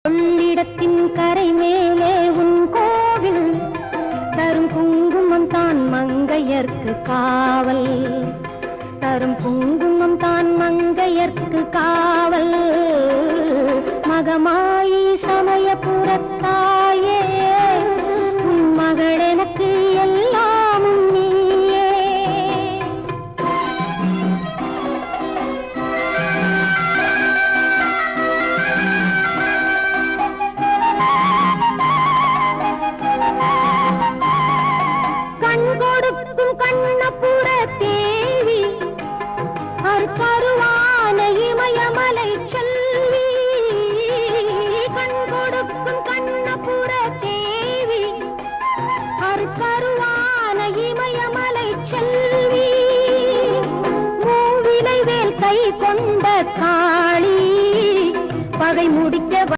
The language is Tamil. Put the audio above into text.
கொள்ளிடத்தின் கரை மேலே உன் கோவில் தரும் குங்குமம் தான் மங்கையர்க்கு காவல், தரும் குங்குமம் தான் மங்கையர்க்கு காவல். மகமாயி சமயபுரத்தாயே உன் மகள் எனக்கு எல்லாமும் நீயே. கண் கொடுக்கும் கண்ணபுர தேவி அருவான இமயமலை செல்வி. கண் கொடுக்கும் கண்ணபுர தேவி அருவான இமயமலை செல்வி. மூவிலை வேல் கை கொண்ட காளி பகை முடிக்க